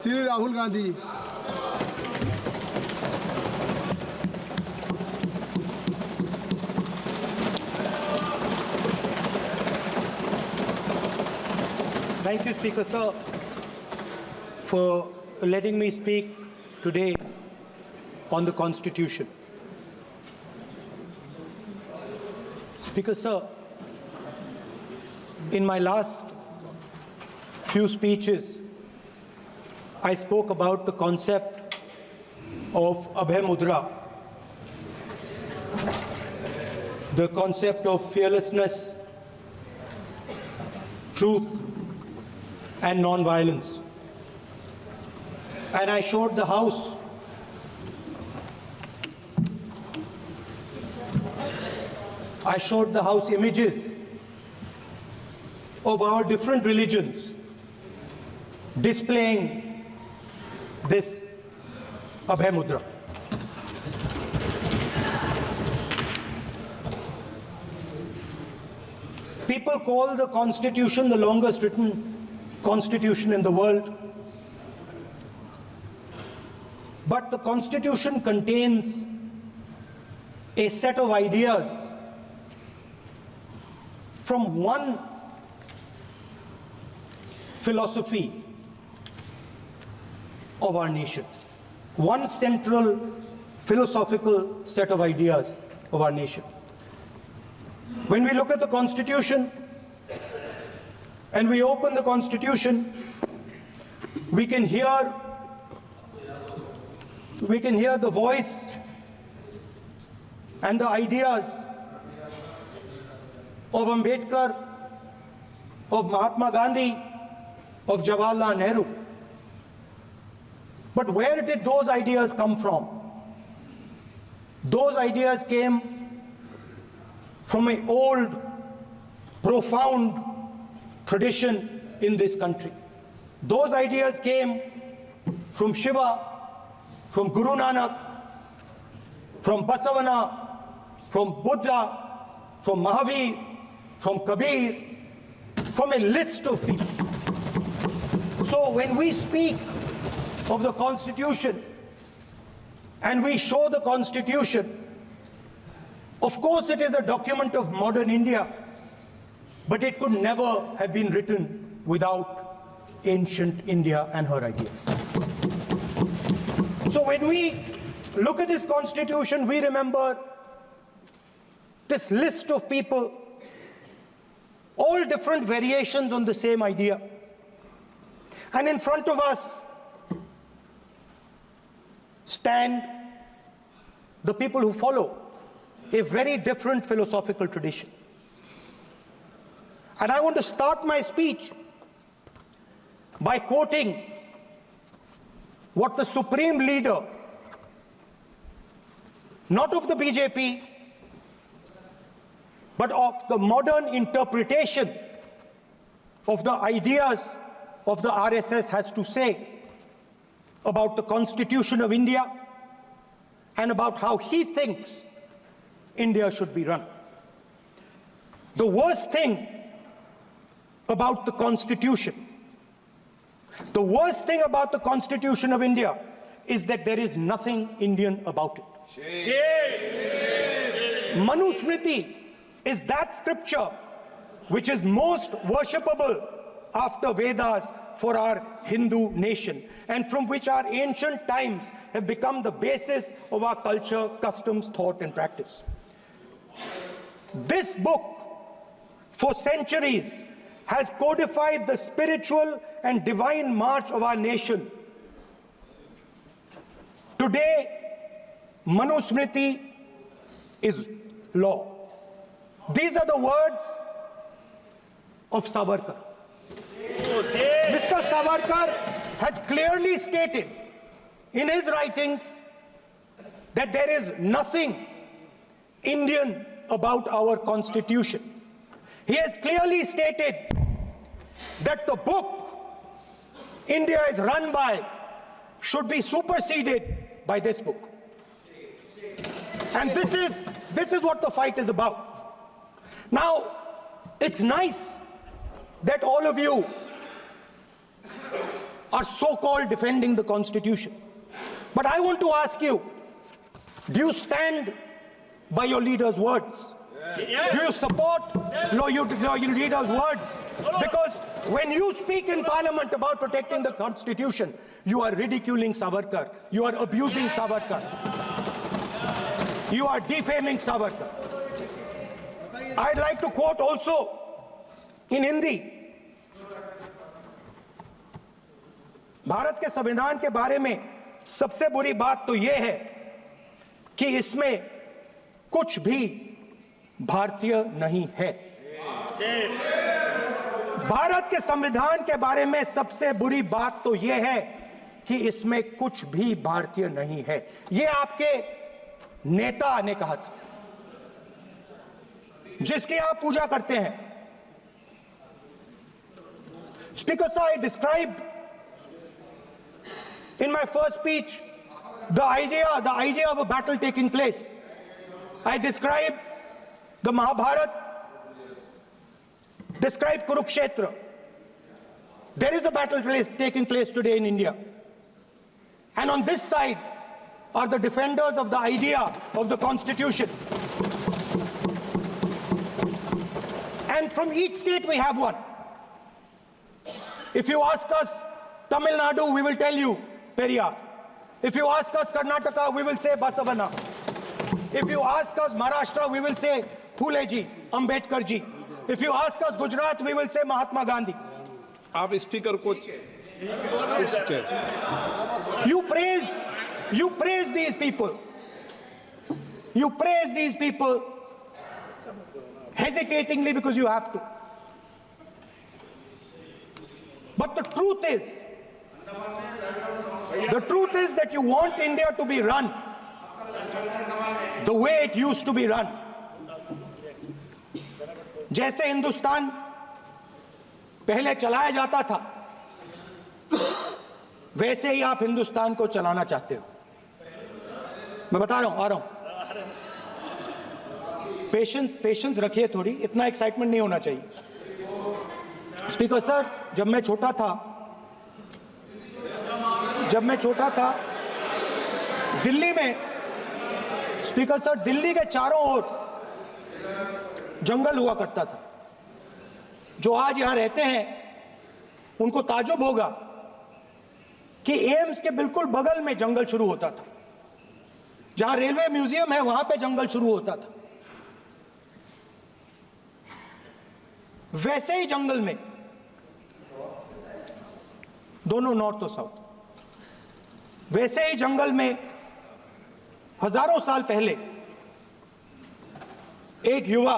Shri Rahul Gandhi. Thank you, Speaker Sir, for letting me speak today on the Constitution. Speaker Sir, in my last few speeches, I spoke about the concept of Abhay Mudra, the concept of fearlessness, truth, and non-violence. And I showed the House images of our different religions displaying this Abhay Mudra. People call the Constitution the longest written Constitution in the world. But the Constitution contains a set of ideas from one philosophy of our nation, one central philosophical set of ideas of our nation. When we look at the Constitution and we open the Constitution, we can hear the voice and the ideas of Ambedkar, of Mahatma Gandhi, of Jawaharlal Nehru. But where did those ideas come from? Those ideas came from an old, profound tradition in this country. Those ideas came from Shiva, from Guru Nanak, from Basavana, from Buddha, from Mahavir, from Kabir, from a list of people. So when we speak of the Constitution and we show the Constitution, of course it is a document of modern India, but it could never have been written without ancient India and her ideas. So when we look at this Constitution, we remember this list of people, all different variations on the same idea. And in front of us stand the people who follow a very different philosophical tradition. And I want to start my speech by quoting what the supreme leader, not of the BJP, but of the modern interpretation of the ideas of the RSS has to say about the Constitution of India and about how he thinks India should be run. The worst thing about the Constitution, the worst thing about the Constitution of India is that there is nothing Indian about it. Manusmriti is that scripture which is most worshipable after Vedas for our Hindu nation, and from which our ancient times have become the basis of our culture, customs, thought, and practice. This book, for centuries, has codified the spiritual and divine march of our nation. Today, Manusmriti is law. These are the words of Savarkar. Mr. Savarkar has clearly stated in his writings that there is nothing Indian about our Constitution. He has clearly stated that the book India is run by should be superseded by this book. And this is what the fight is about. Now, it's nice that all of you are so-called defending the Constitution. But I want to ask you, do you stand by your leader's words? Do you support your leader's words? Because when you speak in Parliament about protecting the Constitution, you are ridiculing Savarkar, you are abusing Savarkar, you are defaming Savarkar. I'd like to quote also in Hindi. Bharat के संविधान के बारे में सबसे बुरी बात तो यह है कि इसमें कुछ भी भारतीय नहीं है। भारत के संविधान के बारे में सबसे बुरी बात तो यह है कि इसमें कुछ भी भारतीय नहीं है। यह आपके नेता ने कहा था, जिसकी आप पूजा करते हैं। Speaker sir, I described in my first speech the idea of a battle taking place. I described the Mahabharata, described Kurukshetra. There is a battle taking place today in India. And on this side are the defenders of the idea of the Constitution. And from each state we have one. If you ask us Tamil Nadu, we will tell you Periyar. If you ask us Karnataka, we will say Basavana. If you ask us Maharashtra, we will say Phule ji, Ambedkar ji. If you ask us Gujarat, we will say Mahatma Gandhi. आप speaker को You praise these people. You praise these people hesitatingly because you have to. But the truth is that you want India to be run the way it used to be run. जैसे हिंदुस्तान पहले चलाया जाता था, वैसे ही आप हिंदुस्तान को चलाना चाहते हो। मैं बता रहा हूं, आ रहा हूं। पेशेंस रखिए थोड़ी, इतना एक्साइटमेंट नहीं होना चाहिए। स्पीकर सर, जब मैं छोटा था दिल्ली में, स्पीकर सर, दिल्ली के चारों ओर जंगल हुआ करता था। जो आज यहां रहते हैं उनको ताज्जुब होगा कि एम्स के बिल्कुल बगल में जंगल शुरू होता था। जहां रेलवे म्यूजियम है वहां पे जंगल शुरू होता था। वैसे ही जंगल में, दोनों नॉर्थ और साउथ, वैसे ही जंगल में हजारों साल पहले एक युवा,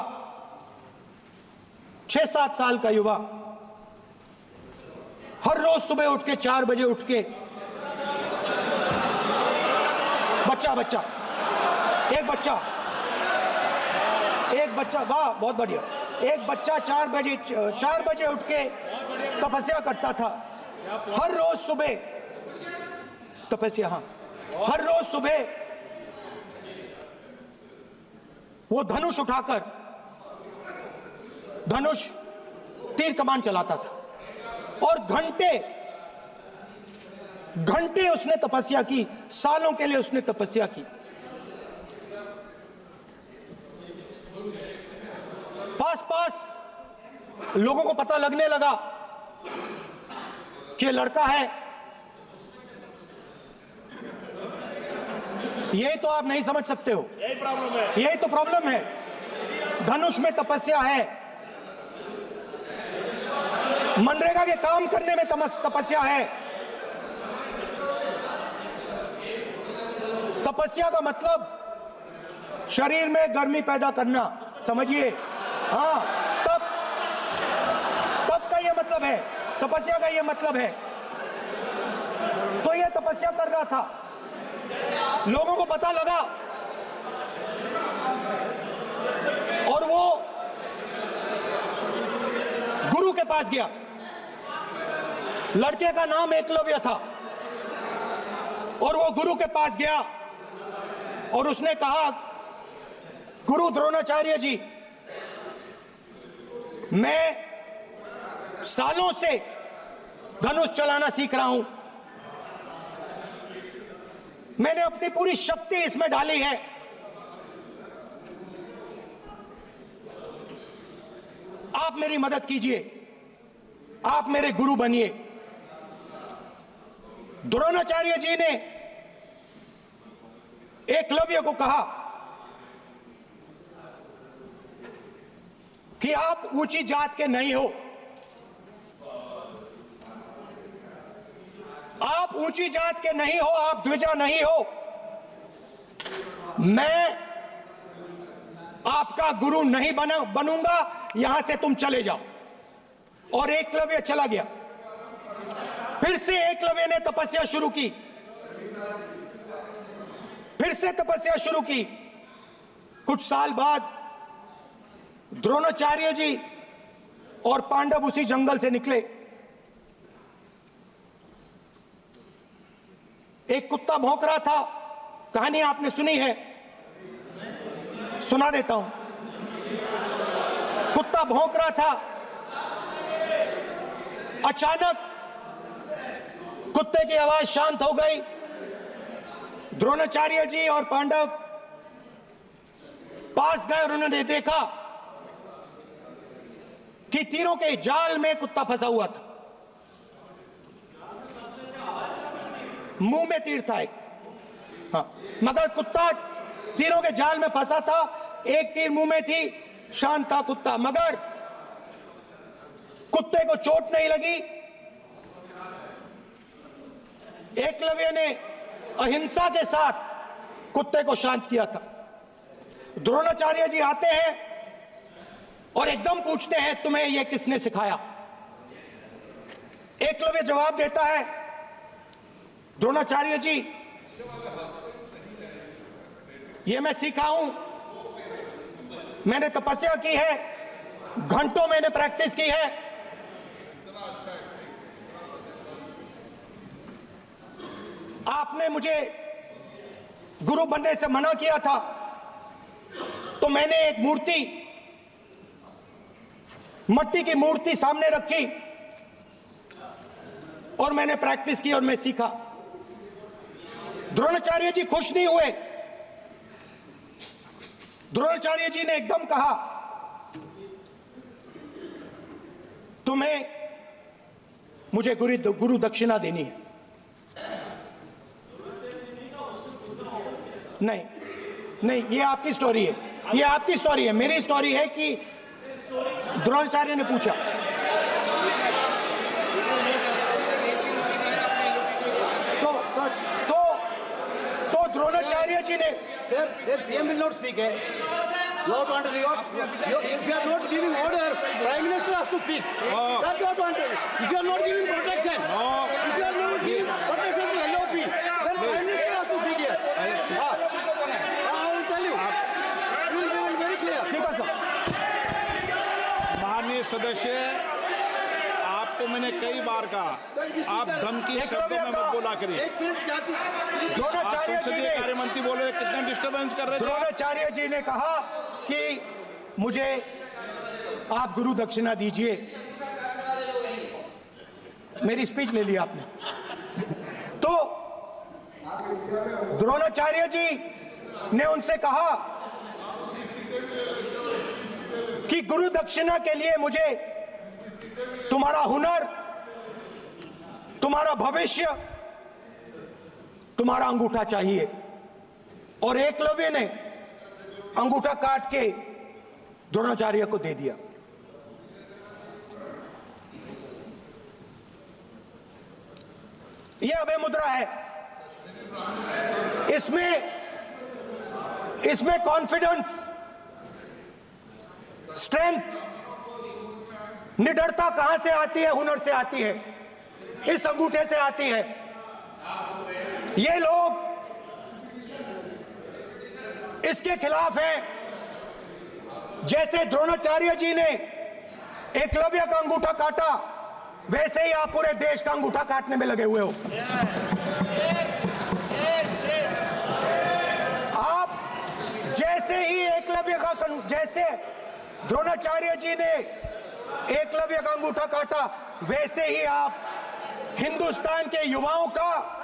6-7 साल का युवा, हर रोज सुबह उठ के 4 बजे उठ के, एक बच्चा, वाह बहुत बढ़िया, एक बच्चा 4 बजे उठ के तपस्या करता था। हर रोज सुबह तपस्या, हाँ, हर रोज सुबह वो धनुष उठाकर तीर कमान चलाता था और घंटे उसने तपस्या की, सालों के लिए उसने तपस्या की। पास लोगों को पता लगने लगा कि लड़का है। यही तो आप नहीं समझ सकते हो, यही तो प्रॉब्लम है। धनुष में तपस्या है, मनरेगा के काम करने में तपस्या है। तपस्या का मतलब शरीर में गर्मी पैदा करना, समझिए। हाँ, तब का ये मतलब है, तपस्या का ये मतलब है। तो ये तपस्या कर रहा था, लोगों को पता लगा और वो गुरु के पास गया। लड़के का नाम एकलव्य था और वो गुरु के पास गया और उसने कहा, गुरु द्रोणाचार्य जी, मैं सालों से धनुष चलाना सीख रहा हूं। मैंने अपनी पूरी शक्ति इसमें डाली है। आप मेरी मदद कीजिए, आप मेरे गुरु बनिए। द्रोणाचार्य जी ने एकलव्य को कहा कि आप ऊंची जात के नहीं हो, आप ऊंची जात के नहीं हो, आप द्विजा नहीं हो। मैं आपका गुरु नहीं बनूंगा, यहां से तुम चले जाओ। और एकलव्य चला गया। फिर से एकलव्य ने तपस्या शुरू की, फिर से तपस्या शुरू की। कुछ साल बाद द्रोणाचार्य जी और पांडव उसी जंगल से निकले। एक कुत्ता भौंक रहा था, कहानी आपने सुनी है, सुना देता हूं। कुत्ता भौंक रहा था, अचानक कुत्ते की आवाज शांत हो गई। द्रोणाचार्य जी और पांडव पास गए और उन्होंने देखा कि तीरों के जाल में कुत्ता फंसा हुआ था। मुंह में तीर था एक, हाँ, मगर कुत्ता तीरों के जाल में फंसा था। एक तीर मुंह में थी, शांत था कुत्ता, मगर कुत्ते को चोट नहीं लगी। एकलव्य ने अहिंसा के साथ कुत्ते को शांत किया था। द्रोणाचार्य जी आते हैं और एकदम पूछते हैं, तुम्हें यह किसने सिखाया? एकलव्य जवाब देता है, द्रोणाचार्य जी, यह मैं सीखा हूं, मैंने तपस्या की है, घंटों मैंने प्रैक्टिस की है। आपने मुझे गुरु बनने से मना किया था, तो मैंने एक मूर्ति, मट्टी की मूर्ति सामने रखी और मैंने प्रैक्टिस की और मैं सीखा। द्रोणाचार्य जी खुश नहीं हुए। द्रोणाचार्य जी ने एकदम कहा, तुम्हें मुझे गुरु दक्षिणा देनी है। नहीं नहीं, ये आपकी स्टोरी है, ये आपकी स्टोरी है। मेरी स्टोरी है कि द्रोणाचार्य ने पूछा। तो द्रोणाचार्य जी ने, Sir, the PM will not speak. You have to understand. If you are not giving order, Prime Minister has to speak. That you have to understand. If you are not giving protection, if you are not giving protection to LOP, then Prime Minister has to speak here. I will tell you. We will be very clear. ठीक है sir. माननीय सदस्य, आपको मैंने कई बार कहा, आप धमकी शब्दों में मत बोला करिए। एक मिनट जाती। द्रोणाचार्य जी ने, कार्य मंत्री बोले, कितने डिस्टर्बेंस कर रहे थे। द्रोणाचार्य जी ने कहा कि मुझे आप गुरु दक्षिणा दीजिए। मेरी स्पीच ले ली आपने। तो द्रोणाचार्य जी ने उनसे कहा कि गुरु दक्षिणा के लिए मुझे तुम्हारा हुनर, तुम्हारा भविष्य, तुम्हारा अंगूठा चाहिए। और एकलव्य ने अंगूठा काट के द्रोणाचार्य को दे दिया। यह अभय मुद्रा है। इसमें कॉन्फिडेंस, स्ट्रेंथ, निडरता कहां से आती है? हुनर से आती है, इस अंगूठे से आती है। ये लोग इसके खिलाफ हैं। जैसे द्रोणाचार्य जी ने एकलव्य का अंगूठा काटा, वैसे ही आप पूरे देश का अंगूठा काटने में लगे हुए हो। आप जैसे ही एकलव्य का, जैसे द्रोणाचार्य जी ने एकलव्य का अंगूठा काटा, वैसे ही आप हिंदुस्तान के युवाओं का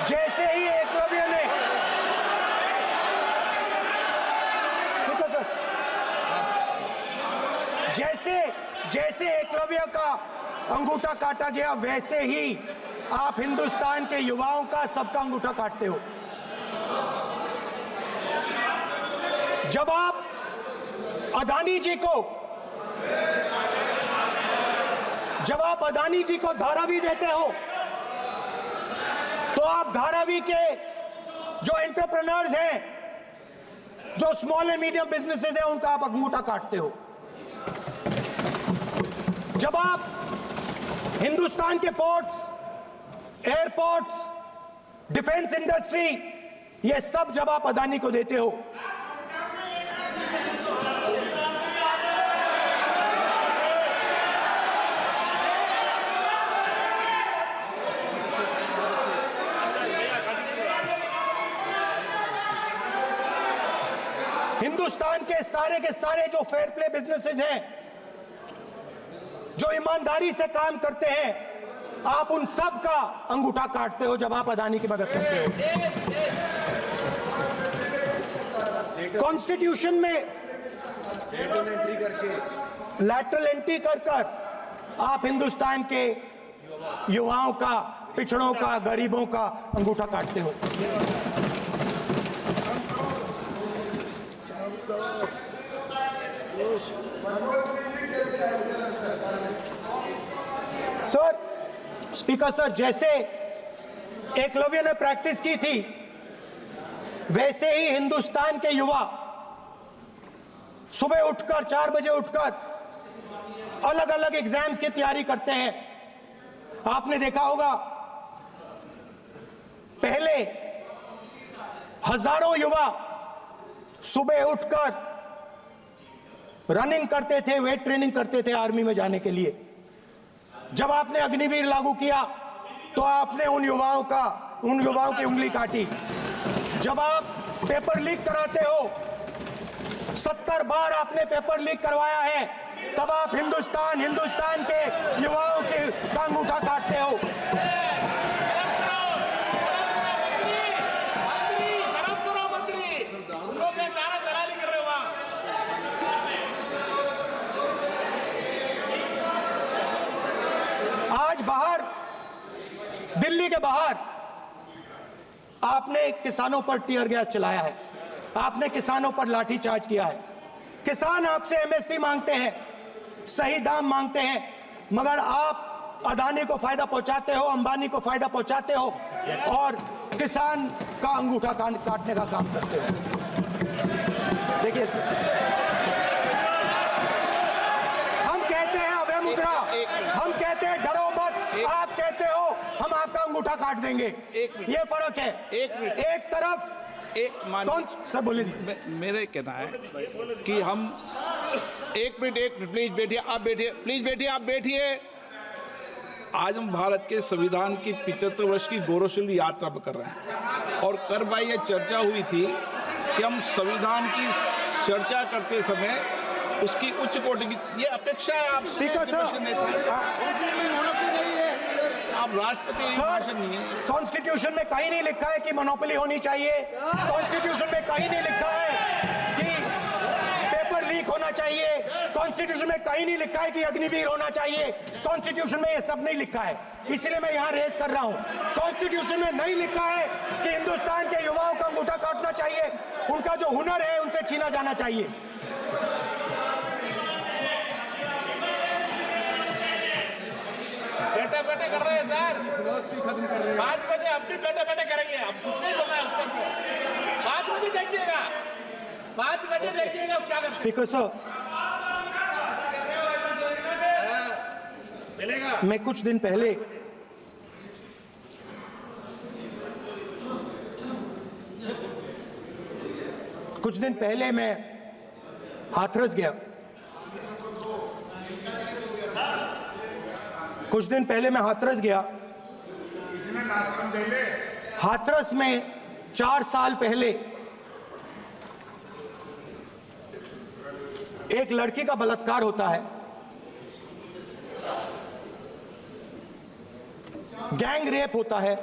जैसे ही एकलव्य ने देखो सर, जैसे एकलव्य का अंगूठा काटा गया वैसे ही आप हिंदुस्तान के युवाओं का सबका अंगूठा काटते हो। जब आप अदानी जी को धारावी देते हो तो आप धारावी के जो एंटरप्रेन्योर्स हैं, जो स्मॉल एंड मीडियम बिजनेसेस हैं, उनका आप अंगूठा काटते हो। जब आप हिंदुस्तान के पोर्ट्स, एयरपोर्ट्स, डिफेंस इंडस्ट्री, ये सब जब आप अदानी को देते हो, हिंदुस्तान के सारे जो फेयर प्ले बिजनेसेस हैं, जो ईमानदारी से काम करते हैं, आप उन सब का अंगूठा काटते हो जब आप अदानी की मदद करते हो। कॉन्स्टिट्यूशन में लैटरल एंट्री कर आप हिंदुस्तान के युवाओं का, पिछड़ों का, गरीबों का अंगूठा काटते हो। सर, स्पीकर सर, जैसे एकलव्य ने प्रैक्टिस की थी वैसे ही हिंदुस्तान के युवा सुबह उठकर 4 बजे उठकर अलग अलग एग्जाम्स की तैयारी करते हैं। आपने देखा होगा पहले हजारों युवा सुबह उठकर रनिंग करते थे, वेट ट्रेनिंग करते थे आर्मी में जाने के लिए। जब आपने अग्निवीर लागू किया तो आपने उन युवाओं की उंगली काटी। जब आप पेपर लीक कराते हो, 70 बार आपने पेपर लीक करवाया है, तब आप हिंदुस्तान के युवाओं के अंगूठा काटते हो। आज बाहर, दिल्ली के बाहर आपने किसानों पर टीयर गैस चलाया है, आपने किसानों पर लाठीचार्ज किया है। किसान आपसे एमएसपी मांगते हैं, सही दाम मांगते हैं, मगर आप अदानी को फायदा पहुंचाते हो, अंबानी को फायदा पहुंचाते हो और किसान का अंगूठा काटने का काम करते हो। देखिए, हम कहते हैं अभय मुद्रा, हम कहते हैं डरो मत, आप कहते हो हम आपका अंगूठा काट देंगे। ये फर्क है। एक तरफ कौन सर बोलिए। मेरे कहना है कि हम एक मिनट प्लीज बैठिए, आप बैठिए, प्लीज बैठिए, आप बैठिए। आज हम भारत के संविधान की 75 वर्ष की गौरवशाली यात्रा कर रहे हैं और कल भाई ये चर्चा हुई थी कि हम संविधान की चर्चा करते समय उसकी उच्च कोटि की ये अपेक्षा है। आप स्पीकर सर, आप राष्ट्रपति भाषण नहीं है। कॉन्स्टिट्यूशन में कहीं नहीं लिखा है कि मोनोपोली होनी चाहिए। कॉन्स्टिट्यूशन में कहीं नहीं लिखा है कि पेपर लीक होना चाहिए। कॉन्स्टिट्यूशन में कहीं नहीं लिखा है कि अग्निवीर होना चाहिए। कॉन्स्टिट्यूशन में ये सब नहीं लिखा है, इसलिए मैं यहाँ रेस कर रहा हूँ। कॉन्स्टिट्यूशन में नहीं लिखा है कि हिंदुस्तान के युवाओं का अंगूठा काटना चाहिए, उनका जो हुनर है उनसे छीना जाना चाहिए। बैठे कर रहे हैं सर, 5 बजे अब भी बैठे करेंगे। अब कुछ नहीं बोलना है उस टाइम पे। 5 बजे देखिएगा, 5 बजे देखिएगा क्या करते हैं। स्पीकर सर, मिलेगा। मैं कुछ दिन पहले मैं हाथरस गया। कुछ दिन पहले मैं हाथरस गया। हाथरस में 4 साल पहले एक लड़की का बलात्कार होता है। गैंग रेप होता है,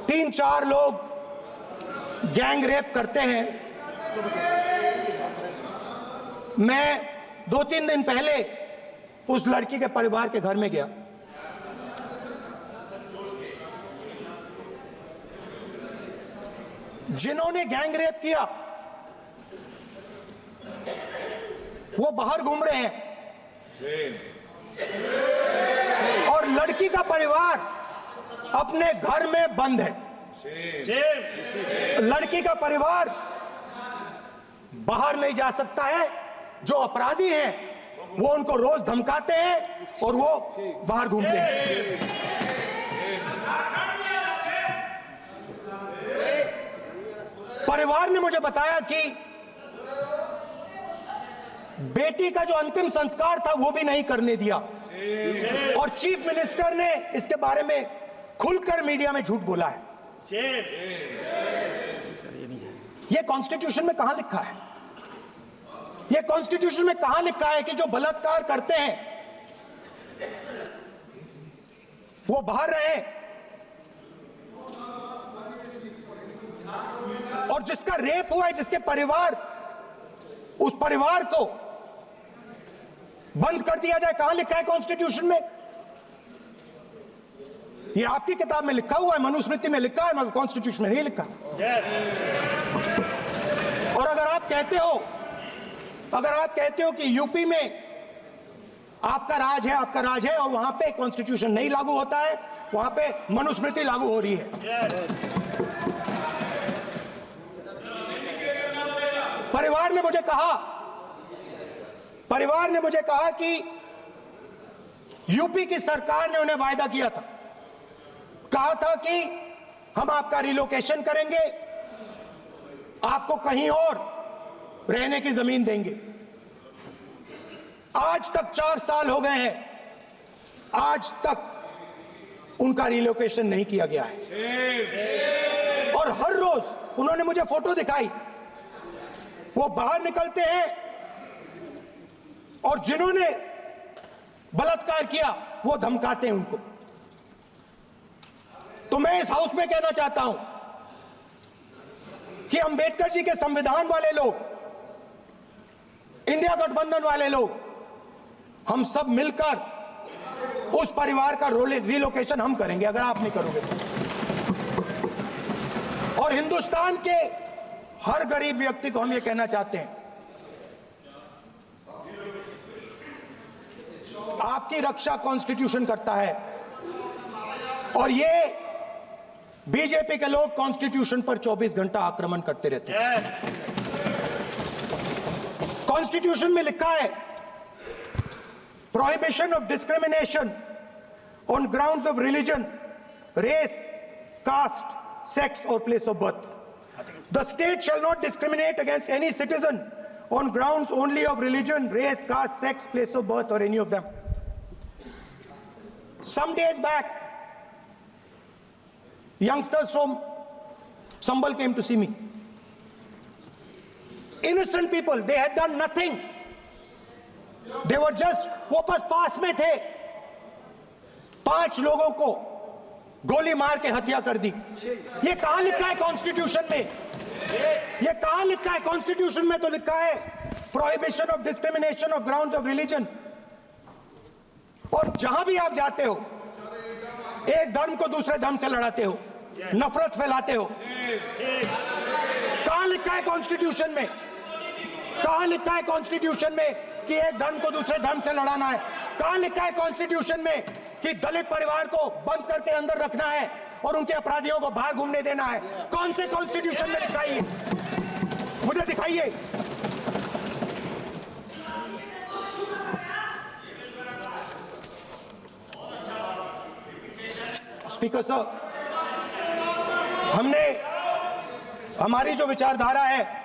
3-4 लोग गैंग रेप करते हैं। मैं 2-3 दिन पहले उस लड़की के परिवार के घर में गया। जिन्होंने गैंग रेप किया वो बाहर घूम रहे हैं और लड़की का परिवार अपने घर में बंद है। लड़की का परिवार बाहर नहीं जा सकता है। जो अपराधी हैं वो उनको रोज धमकाते हैं और वो बाहर घूमते हैं। परिवार ने मुझे बताया कि बेटी का जो अंतिम संस्कार था वो भी नहीं करने दिया और चीफ मिनिस्टर ने इसके बारे में खुलकर मीडिया में झूठ बोला है। ये कॉन्स्टिट्यूशन में कहां लिखा है? ये कॉन्स्टिट्यूशन में कहां लिखा है कि जो बलात्कार करते हैं वो बाहर रहे और जिसका रेप हुआ है, जिसके परिवार, उस परिवार को बंद कर दिया जाए? कहां लिखा है कॉन्स्टिट्यूशन में? ये आपकी किताब में लिखा हुआ है, मनुस्मृति में लिखा है, मगर कॉन्स्टिट्यूशन में नहीं लिखा। और अगर आप कहते हो कि यूपी में आपका राज है और वहां पे कॉन्स्टिट्यूशन नहीं लागू होता है, वहां पे मनुस्मृति लागू हो रही है। परिवार ने मुझे कहा कि यूपी की सरकार ने उन्हें वायदा किया था, कहा था कि हम आपका रिलोकेशन करेंगे, आपको कहीं और रहने की जमीन देंगे। आज तक 4 साल हो गए हैं, आज तक उनका रिलोकेशन नहीं किया गया है। और हर रोज उन्होंने मुझे फोटो दिखाई, वो बाहर निकलते हैं और जिन्होंने बलात्कार किया वो धमकाते हैं उनको। तो मैं इस हाउस में कहना चाहता हूं कि अंबेडकर जी के संविधान वाले लोग, इंडिया गठबंधन वाले लोग, हम सब मिलकर उस परिवार का रिलोकेशन हम करेंगे अगर आप नहीं करोगे तो। और हिंदुस्तान के हर गरीब व्यक्ति को हम ये कहना चाहते हैं, आपकी रक्षा कॉन्स्टिट्यूशन करता है और ये बीजेपी के लोग कॉन्स्टिट्यूशन पर 24 घंटा आक्रमण करते रहते हैं। कॉन्स्टिट्यूशन में लिखा है prohibition of discrimination on grounds of religion, race, caste, sex और place of birth. The state shall not discriminate against any citizen on grounds only of religion, race, caste, sex, place of birth or any of them. Some days back, youngsters from Sambal came to see me. Innocent people, they had done nothing. They were just, वो बस पास में थे, 5 लोगों को गोली मार के हत्या कर दी। ये कहां लिखा है कॉन्स्टिट्यूशन में? ये कहां लिखा है कॉन्स्टिट्यूशन में? तो लिखा है prohibition of discrimination of grounds of religion. और जहां भी आप जाते हो, एक धर्म को दूसरे धर्म से लड़ाते हो, नफरत फैलाते हो। कहां लिखा है कॉन्स्टिट्यूशन में? कहां लिखा है कॉन्स्टिट्यूशन में कि एक धर्म को दूसरे धर्म से लड़ाना है? कहां लिखा है कॉन्स्टिट्यूशन में कि दलित परिवार को बंद करके अंदर रखना है और उनके अपराधियों को बाहर घूमने देना है? कौन से कॉन्स्टिट्यूशन में लिखा है? मुझे दिखाइए। स्पीकर सर, हमने, हमारी जो विचारधारा है,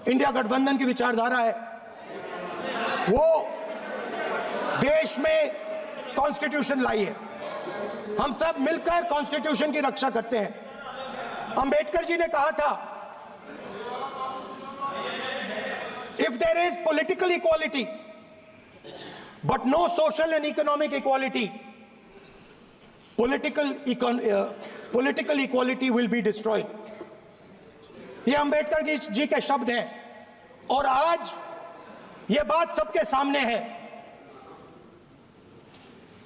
इंडिया गठबंधन की विचारधारा है, वो देश में कॉन्स्टिट्यूशन लाई है। हम सब मिलकर कॉन्स्टिट्यूशन की रक्षा करते हैं। अंबेडकर जी ने कहा था, if there is political equality but no social and economic equality, political equality will be destroyed. ये अंबेडकर जी के शब्द हैं और आज ये बात सबके सामने है।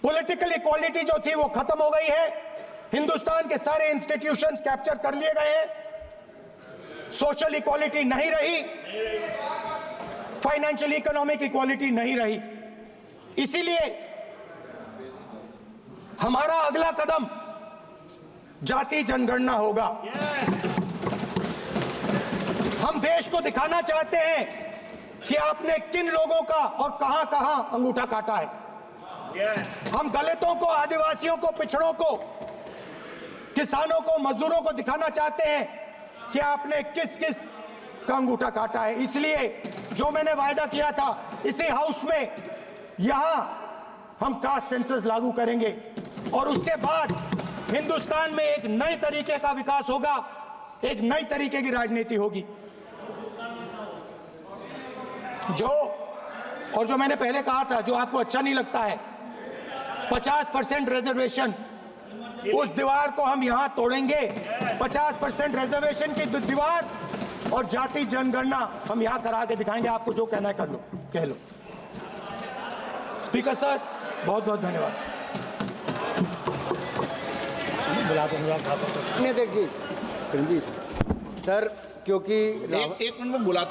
पॉलिटिकल इक्वालिटी जो थी वो खत्म हो गई है। हिंदुस्तान के सारे इंस्टीट्यूशंस कैप्चर कर लिए गए हैं। सोशल इक्वालिटी नहीं रही, फाइनेंशियल इकोनॉमिक इक्वालिटी नहीं रही। इसीलिए हमारा अगला कदम जाति जनगणना होगा। हम देश को दिखाना चाहते हैं कि आपने किन लोगों का और कहां कहां अंगूठा काटा है। हम दलितों को, आदिवासियों को, पिछड़ों को, किसानों को, मजदूरों को दिखाना चाहते हैं कि आपने किस किस का अंगूठा काटा है। इसलिए जो मैंने वायदा किया था, इसी हाउस में यहां हम कास्ट सेंसस लागू करेंगे और उसके बाद हिंदुस्तान में एक नए तरीके का विकास होगा, एक नई तरीके की राजनीति होगी। जो मैंने पहले कहा था, जो आपको अच्छा नहीं लगता है, 50% रिजर्वेशन, उस दीवार को हम यहां तोड़ेंगे। 50% रिजर्वेशन की दीवार और जाति जनगणना हम यहां करा के दिखाएंगे। आपको जो कहना है कर लो, कह लो। स्पीकर सर, बहुत बहुत धन्यवाद। अध्यक्ष जी सर, क्योंकि एक मिनट में बुलाता हूं।